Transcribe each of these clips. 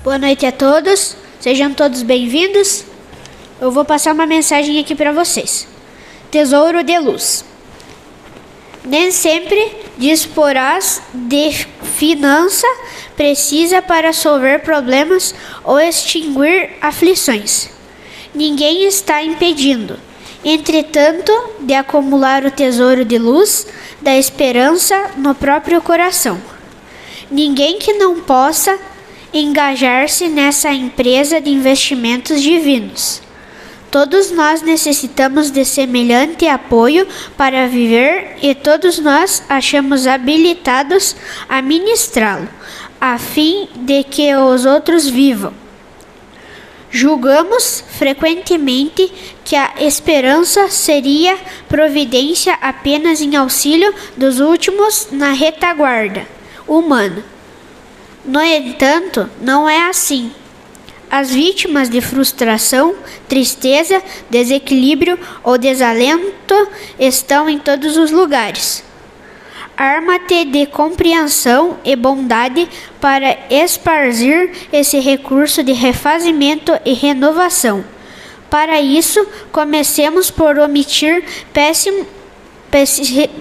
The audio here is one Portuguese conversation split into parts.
Boa noite a todos, sejam todos bem-vindos. Eu vou passar uma mensagem aqui para vocês. Tesouro de luz. Nem sempre disporás de finança precisa para resolver problemas ou extinguir aflições. Ninguém está impedindo, entretanto, de acumular o tesouro de luz da esperança no próprio coração. Ninguém que não possa engajar-se nessa empresa de investimentos divinos. Todos nós necessitamos de semelhante apoio para viver e todos nós achamos habilitados a ministrá-lo, a fim de que os outros vivam. Julgamos frequentemente que a esperança seria providência apenas em auxílio dos últimos na retaguarda humana. No entanto, não é assim. As vítimas de frustração, tristeza, desequilíbrio ou desalento estão em todos os lugares. Arma-te de compreensão e bondade para esparzir esse recurso de refazimento e renovação. Para isso, comecemos por omitir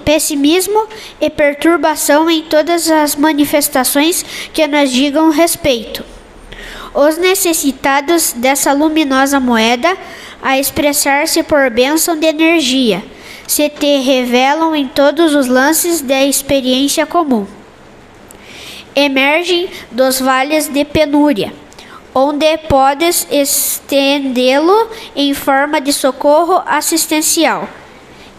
pessimismo e perturbação em todas as manifestações que nos digam respeito. Os necessitados dessa luminosa moeda, a expressar-se por bênção de energia, se te revelam em todos os lances da experiência comum. Emergem dos vales de penúria, onde podes estendê-lo em forma de socorro assistencial.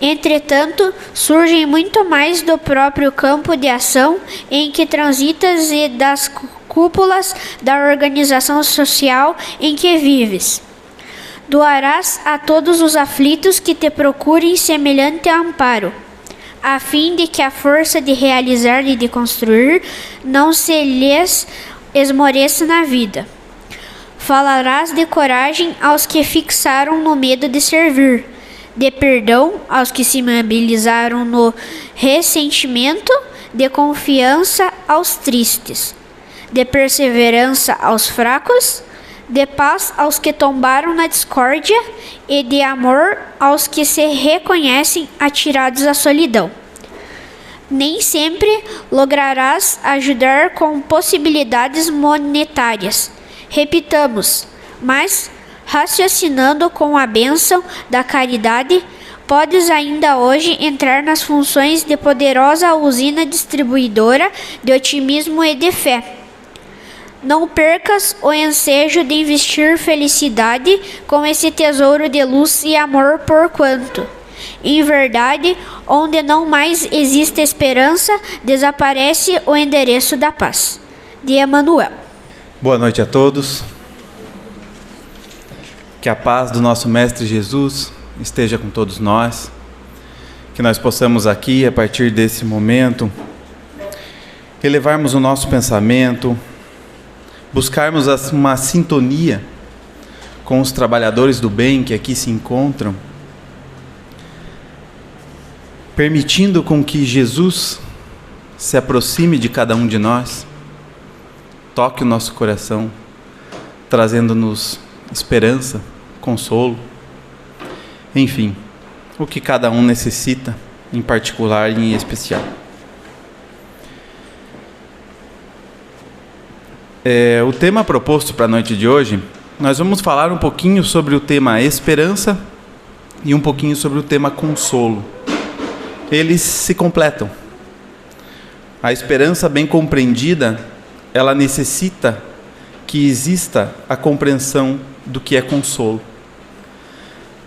Entretanto, surgem muito mais do próprio campo de ação em que transitas e das cúpulas da organização social em que vives. Doarás a todos os aflitos que te procurem semelhante amparo, a fim de que a força de realizar e de construir não se lhes esmoreça na vida. Falarás de coragem aos que fixaram no medo de servir, de perdão aos que se mobilizaram no ressentimento, de confiança aos tristes, de perseverança aos fracos, de paz aos que tombaram na discórdia e de amor aos que se reconhecem atirados à solidão. Nem sempre lograrás ajudar com possibilidades monetárias, repitamos, mas raciocinando com a bênção da caridade, podes ainda hoje entrar nas funções de poderosa usina distribuidora de otimismo e de fé. Não percas o ensejo de investir felicidade com esse tesouro de luz e amor, porquanto, em verdade, onde não mais existe esperança, desaparece o endereço da paz. De Emmanuel. Boa noite a todos. Que a paz do nosso Mestre Jesus esteja com todos nós. Que nós possamos aqui, a partir desse momento, elevarmos o nosso pensamento, buscarmos uma sintonia com os trabalhadores do bem que aqui se encontram, permitindo com que Jesus se aproxime de cada um de nós, toque o nosso coração, trazendo-nos esperança, consolo, enfim, o que cada um necessita, em particular e em especial. O tema proposto para a noite de hoje, nós vamos falar um pouquinho sobre o tema esperança e um pouquinho sobre o tema consolo. Eles se completam. A esperança bem compreendida, ela necessita que exista a compreensão do que é consolo.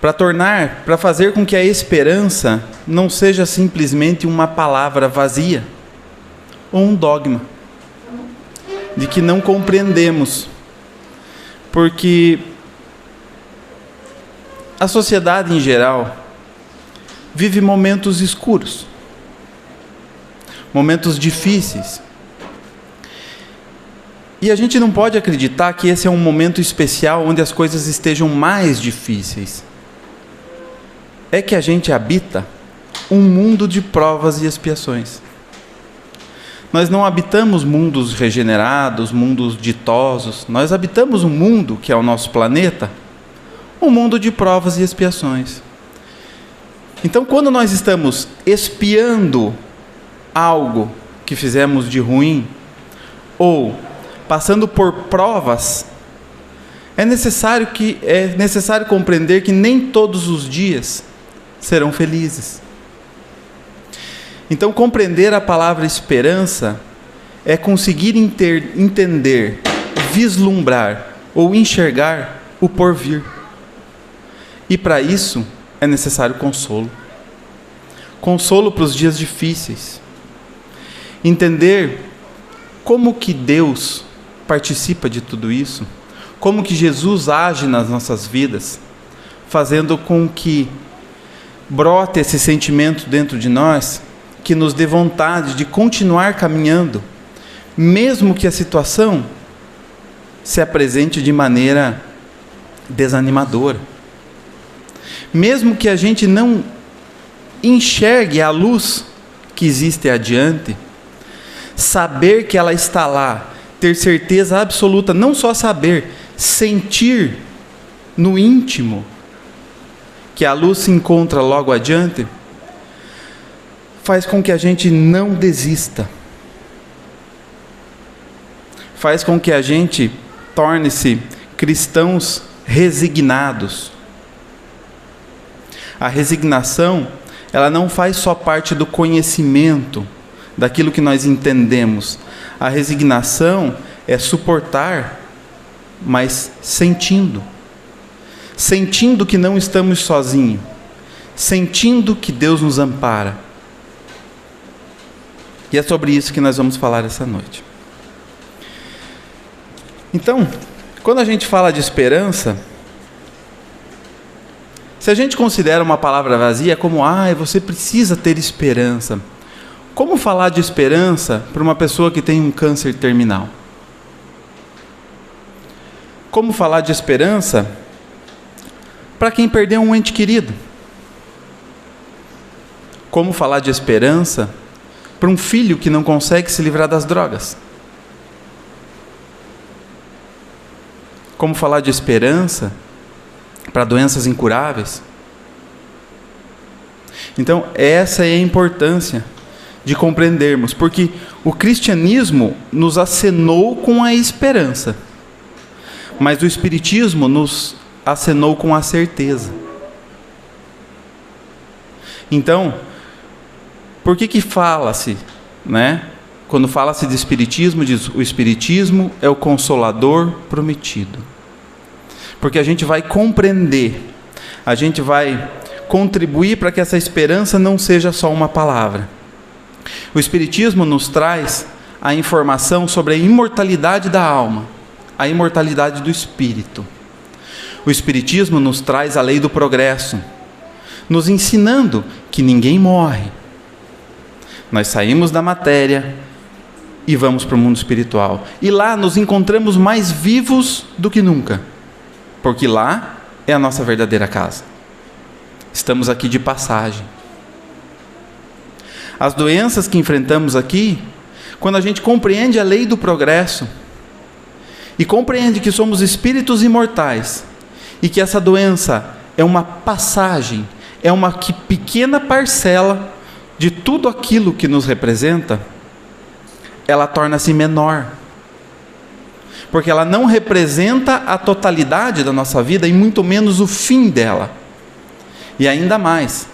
Para fazer com que a esperança não seja simplesmente uma palavra vazia ou um dogma de que não compreendemos, porque a sociedade em geral vive momentos escuros, momentos difíceis, e a gente não pode acreditar que esse é um momento especial onde as coisas estejam mais difíceis. É que a gente habita um mundo de provas e expiações. Nós não habitamos mundos regenerados, mundos ditosos. Nós habitamos um mundo, que é o nosso planeta, um mundo de provas e expiações. Então, quando nós estamos expiando algo que fizemos de ruim, ou passando por provas, é necessário compreender que nem todos os dias serão felizes. Então, compreender a palavra esperança é conseguir entender, vislumbrar ou enxergar o porvir. E para isso é necessário consolo. Consolo para os dias difíceis. Entender como que Deus participa de tudo isso, como que Jesus age nas nossas vidas, fazendo com que brote esse sentimento dentro de nós, que nos dê vontade de continuar caminhando, mesmo que a situação se apresente de maneira desanimadora. Mesmo que a gente não enxergue a luz que existe adiante, saber que ela está lá, ter certeza absoluta, não só saber, sentir no íntimo que a luz se encontra logo adiante, faz com que a gente não desista. Faz com que a gente torne-se cristãos resignados. A resignação, ela não faz só parte do conhecimento, daquilo que nós entendemos. A resignação é suportar, mas sentindo. Sentindo que não estamos sozinhos. Sentindo que Deus nos ampara. E é sobre isso que nós vamos falar essa noite. Então, quando a gente fala de esperança, se a gente considera uma palavra vazia como, você precisa ter esperança. Como falar de esperança para uma pessoa que tem um câncer terminal? Como falar de esperança para quem perdeu um ente querido? Como falar de esperança para um filho que não consegue se livrar das drogas? Como falar de esperança para doenças incuráveis? Então, essa é a importância de compreendermos, porque o cristianismo nos acenou com a esperança, mas o espiritismo nos acenou com a certeza. Então, por que fala-se, quando fala-se de espiritismo, diz o espiritismo é o consolador prometido. Porque a gente vai compreender, a gente vai contribuir para que essa esperança não seja só uma palavra. O espiritismo nos traz a informação sobre a imortalidade da alma, a imortalidade do espírito. O espiritismo nos traz a lei do progresso, nos ensinando que ninguém morre. Nós saímos da matéria e vamos para o mundo espiritual. E lá nos encontramos mais vivos do que nunca, porque lá é a nossa verdadeira casa. Estamos aqui de passagem. As doenças que enfrentamos aqui, quando a gente compreende a lei do progresso e compreende que somos espíritos imortais e que essa doença é uma passagem, é uma pequena parcela de tudo aquilo que nos representa, ela torna-se menor. Porque ela não representa a totalidade da nossa vida e muito menos o fim dela. E ainda mais,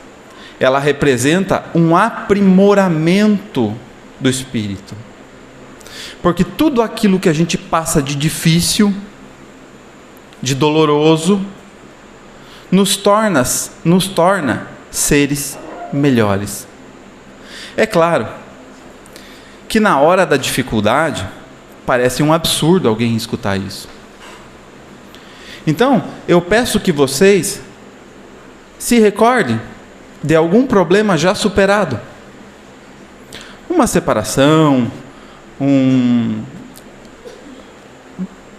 ela representa um aprimoramento do espírito. Porque tudo aquilo que a gente passa de difícil, de doloroso, nos torna seres melhores. É claro que na hora da dificuldade, parece um absurdo alguém escutar isso. Então, eu peço que vocês se recordem de algum problema já superado. Uma separação,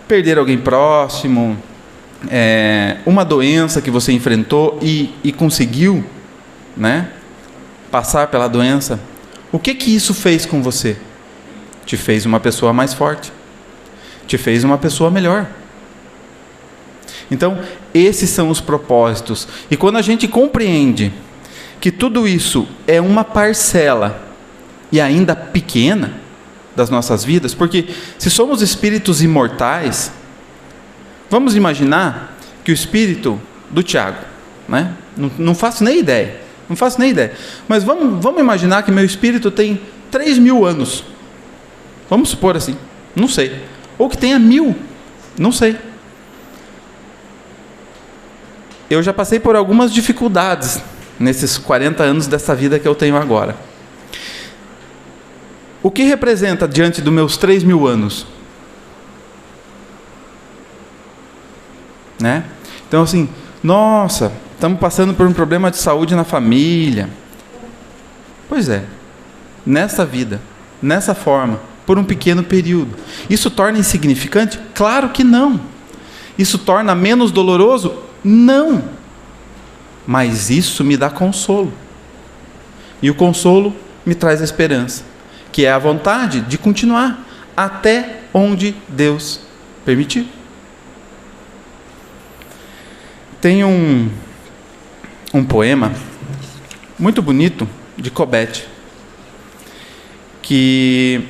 perder alguém próximo, uma doença que você enfrentou e conseguiu, passar pela doença. O que isso fez com você? te fez uma pessoa mais forte, te fez uma pessoa melhor. Então, esses são os propósitos. E quando a gente compreende que tudo isso é uma parcela, e ainda pequena, das nossas vidas, porque se somos espíritos imortais, vamos imaginar que o espírito do Tiago, né? Não faço nem ideia, mas vamos imaginar que meu espírito tem 3.000 anos, vamos supor assim, não sei, ou que tenha 1.000, não sei. Eu já passei por algumas dificuldades nesses 40 anos dessa vida que eu tenho agora. O que representa diante dos meus 3.000 anos? Né? Então assim, nossa, estamos passando por um problema de saúde na família. Pois é, nessa vida, nessa forma, por um pequeno período. Isso torna insignificante? Claro que não. Isso torna menos doloroso? Não. Mas isso me dá consolo. E o consolo me traz a esperança, que é a vontade de continuar até onde Deus permitir. Tem um poema muito bonito de Cobbett, que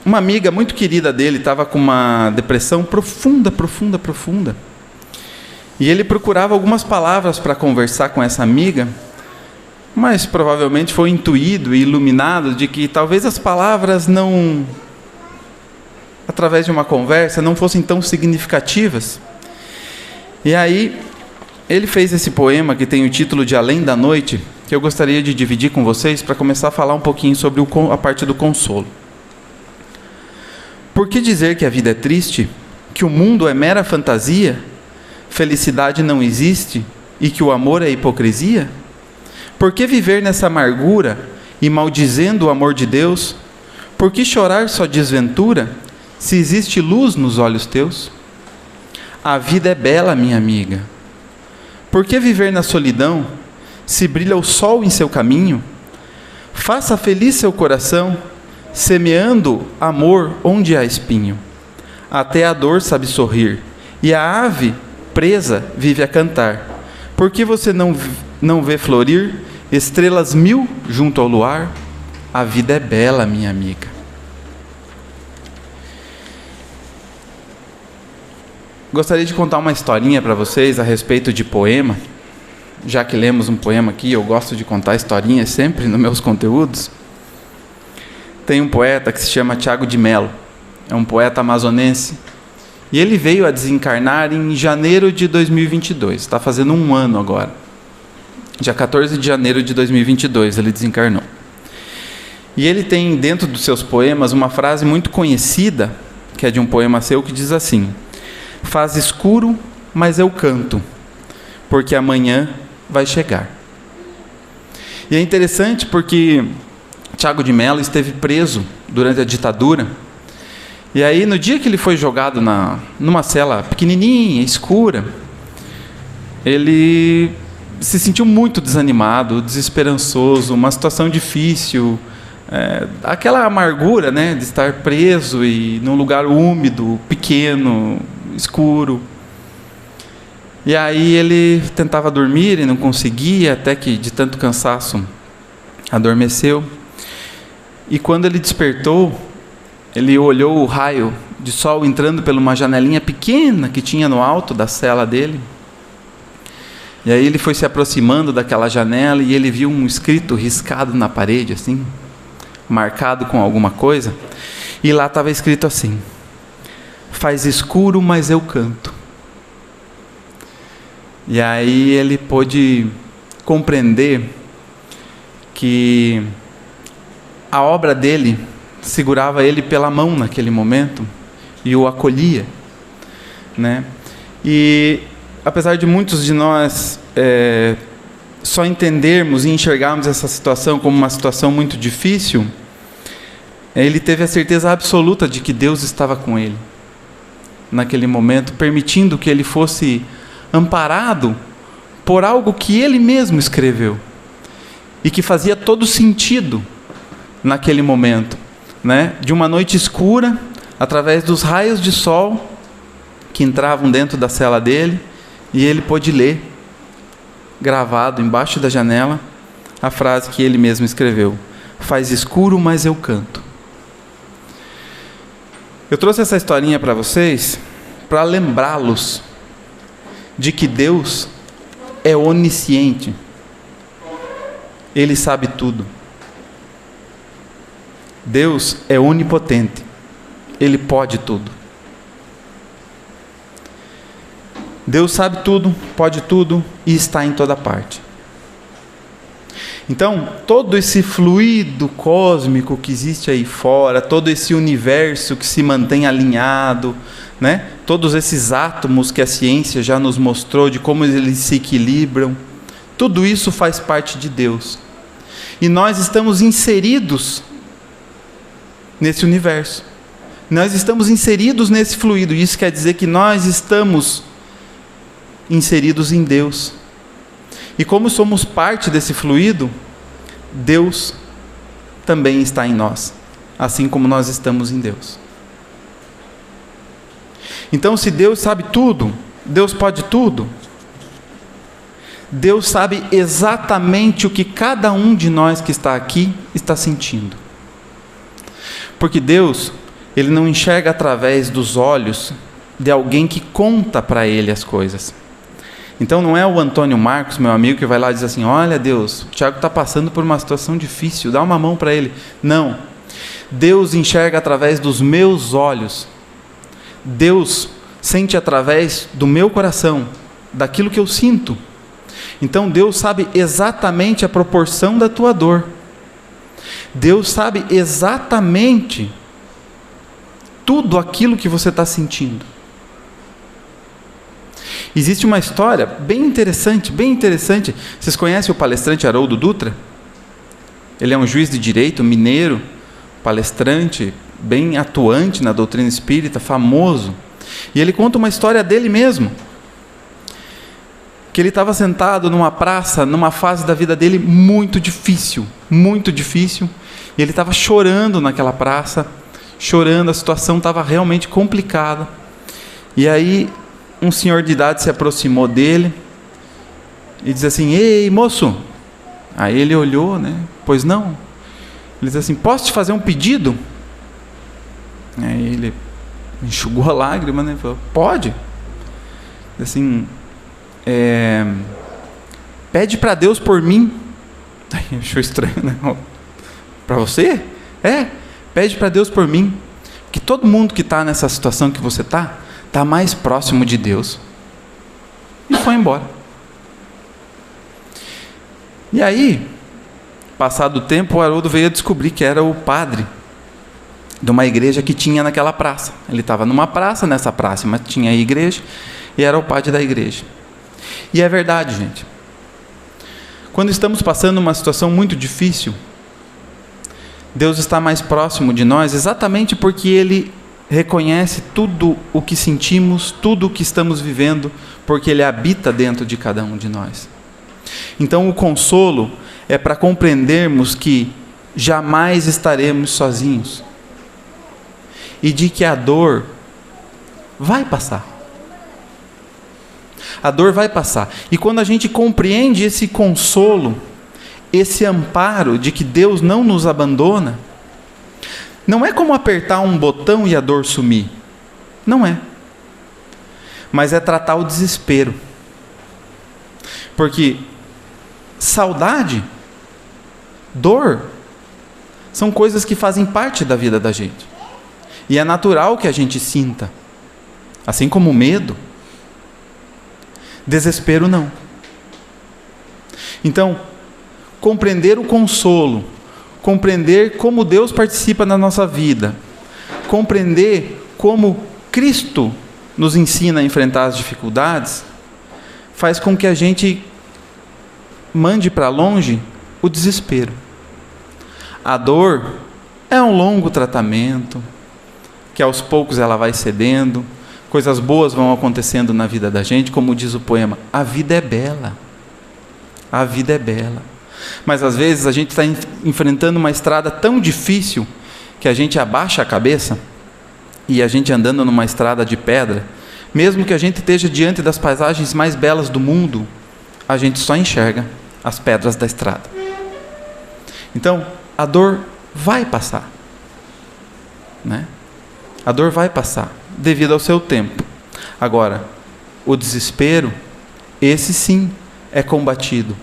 uma amiga muito querida dele estava com uma depressão profunda. E ele procurava algumas palavras para conversar com essa amiga, mas provavelmente foi intuído e iluminado de que talvez as palavras não, através de uma conversa, não fossem tão significativas. E aí, ele fez esse poema que tem o título de Além da Noite, que eu gostaria de dividir com vocês para começar a falar um pouquinho sobre a parte do consolo. Por que dizer que a vida é triste, que o mundo é mera fantasia, felicidade não existe e que o amor é hipocrisia? Por que viver nessa amargura e maldizendo o amor de Deus? Por que chorar só desventura, se existe luz nos olhos teus? A vida é bela, minha amiga. Por que viver na solidão, se brilha o sol em seu caminho? Faça feliz seu coração, semeando amor onde há espinho. Até a dor sabe sorrir, e a ave presa vive a cantar. Por que você não vê florir estrelas 1000 junto ao luar? A vida é bela, minha amiga. Gostaria de contar uma historinha para vocês a respeito de poema. Já que lemos um poema aqui, eu gosto de contar historinhas sempre nos meus conteúdos. Tem um poeta que se chama Tiago de Mello. É um poeta amazonense. E ele veio a desencarnar em janeiro de 2022. Está fazendo um ano agora. Dia 14 de janeiro de 2022 ele desencarnou. E ele tem dentro dos seus poemas uma frase muito conhecida, que é de um poema seu, que diz assim: faz escuro, mas eu canto, porque amanhã vai chegar. E é interessante porque Tiago de Mello esteve preso durante a ditadura. E aí, no dia que ele foi jogado numa cela pequenininha, escura, ele se sentiu muito desanimado, desesperançoso, uma situação difícil, aquela amargura, né, de estar preso e num lugar úmido, pequeno, escuro. E aí ele tentava dormir e não conseguia, até que de tanto cansaço adormeceu. E quando ele despertou, ele olhou o raio de sol entrando por uma janelinha pequena que tinha no alto da cela dele. E aí ele foi se aproximando daquela janela e ele viu um escrito riscado na parede, assim, marcado com alguma coisa. E lá estava escrito assim: faz escuro, mas eu canto. E aí ele pôde compreender que a obra dele segurava ele pela mão naquele momento e o acolhia, né? E apesar de muitos de nós só entendermos e enxergarmos essa situação como uma situação muito difícil, ele teve a certeza absoluta de que Deus estava com ele naquele momento, permitindo que ele fosse amparado por algo que ele mesmo escreveu e que fazia todo sentido naquele momento, né, de uma noite escura, através dos raios de sol que entravam dentro da cela dele, e ele pôde ler, gravado embaixo da janela, a frase que ele mesmo escreveu: faz escuro, mas eu canto. Eu trouxe essa historinha para vocês para lembrá-los de que Deus é onisciente. Ele sabe tudo. Deus é onipotente. Ele pode tudo. Deus sabe tudo, pode tudo e está em toda parte. Então, todo esse fluido cósmico que existe aí fora, todo esse universo que se mantém alinhado, né? Todos esses átomos que a ciência já nos mostrou de como eles se equilibram, tudo isso faz parte de Deus. E nós estamos inseridos nesse universo. Nós estamos inseridos nesse fluido. Isso quer dizer que nós estamos inseridos em Deus. E como somos parte desse fluido, Deus também está em nós, assim como nós estamos em Deus. Então, se Deus sabe tudo, Deus pode tudo, Deus sabe exatamente o que cada um de nós que está aqui está sentindo. Porque Deus, Ele não enxerga através dos olhos de alguém que conta para Ele as coisas. Então não é o Antônio Marcos, meu amigo, que vai lá e diz assim: olha Deus, o Tiago está passando por uma situação difícil, dá uma mão para ele. Não, Deus enxerga através dos meus olhos. Deus sente através do meu coração, daquilo que eu sinto. Então Deus sabe exatamente a proporção da tua dor. Deus sabe exatamente tudo aquilo que você está sentindo. Existe uma história bem interessante, bem interessante. Vocês conhecem o palestrante Haroldo Dutra? Ele é um juiz de direito, mineiro, palestrante, bem atuante na doutrina espírita, famoso. E ele conta uma história dele mesmo. Que ele estava sentado numa praça, numa fase da vida dele muito difícil. E ele estava chorando naquela praça, chorando, a situação estava realmente complicada. E aí um senhor de idade se aproximou dele e diz assim: ei, moço. Aí ele olhou, né? Pois não. Ele diz assim: posso te fazer um pedido? Aí ele enxugou a lágrima, né? Falou: pode. Diz assim: pede para Deus por mim. Aí achou estranho, né? Para você? Pede para Deus por mim. Que todo mundo que está nessa situação que você está mais próximo de Deus. E foi embora. E aí, passado o tempo, o Haroldo veio a descobrir que era o padre de uma igreja que tinha naquela praça. Ele estava numa praça, nessa praça, mas tinha a igreja, e era o padre da igreja. E é verdade, gente. Quando estamos passando uma situação muito difícil, Deus está mais próximo de nós, exatamente porque Ele reconhece tudo o que sentimos, tudo o que estamos vivendo, porque Ele habita dentro de cada um de nós. Então o consolo é para compreendermos que jamais estaremos sozinhos e de que a dor vai passar. A dor vai passar. E quando a gente compreende esse consolo, esse amparo de que Deus não nos abandona, não é como apertar um botão e a dor sumir. Não é. Mas é tratar o desespero. Porque saudade, dor, são coisas que fazem parte da vida da gente. E é natural que a gente sinta. Assim como medo. Desespero não. Então, compreender o consolo, compreender como Deus participa na nossa vida, compreender como Cristo nos ensina a enfrentar as dificuldades, faz com que a gente mande para longe o desespero. A dor é um longo tratamento, que aos poucos ela vai cedendo, coisas boas vão acontecendo na vida da gente, como diz o poema: a vida é bela. A vida é bela. Mas às vezes a gente está enfrentando uma estrada tão difícil que a gente abaixa a cabeça e a gente andando numa estrada de pedra, mesmo que a gente esteja diante das paisagens mais belas do mundo, a gente só enxerga as pedras da estrada. Então, a dor vai passar, né? A dor vai passar, devido ao seu tempo. Agora, o desespero, esse sim é combatido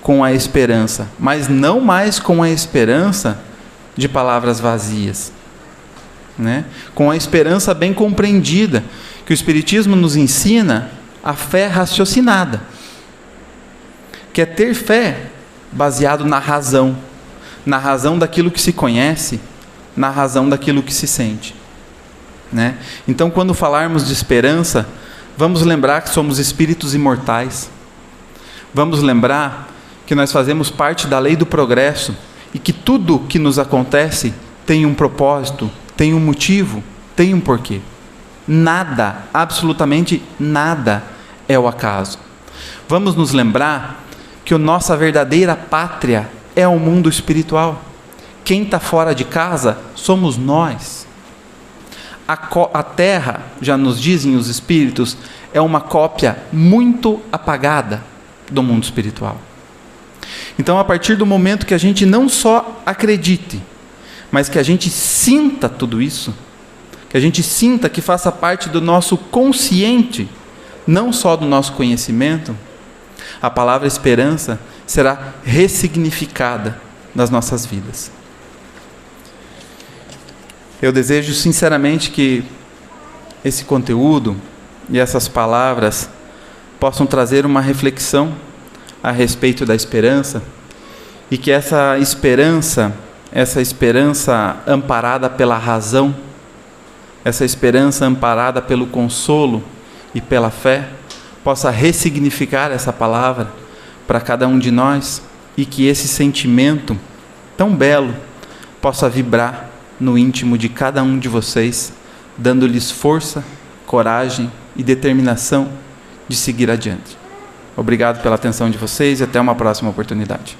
com a esperança, mas não mais com a esperança de palavras vazias, né? Com a esperança bem compreendida, que o Espiritismo nos ensina a fé raciocinada, que é ter fé baseado na razão daquilo que se conhece, na razão daquilo que se sente, né? Então, quando falarmos de esperança, vamos lembrar que somos espíritos imortais, vamos lembrar que nós fazemos parte da lei do progresso e que tudo que nos acontece tem um propósito, tem um motivo, tem um porquê. Nada, absolutamente nada é o acaso. Vamos nos lembrar que a nossa verdadeira pátria é o mundo espiritual. Quem está fora de casa somos nós. A terra, já nos dizem os espíritos, é uma cópia muito apagada do mundo espiritual. Então, a partir do momento que a gente não só acredite, mas que a gente sinta tudo isso, que a gente sinta que faça parte do nosso consciente, não só do nosso conhecimento, a palavra esperança será ressignificada nas nossas vidas. Eu desejo sinceramente que esse conteúdo e essas palavras possam trazer uma reflexão a respeito da esperança, e que essa esperança amparada pela razão, essa esperança amparada pelo consolo e pela fé, possa ressignificar essa palavra para cada um de nós, e que esse sentimento tão belo possa vibrar no íntimo de cada um de vocês, dando-lhes força, coragem e determinação de seguir adiante. Obrigado pela atenção de vocês e até uma próxima oportunidade.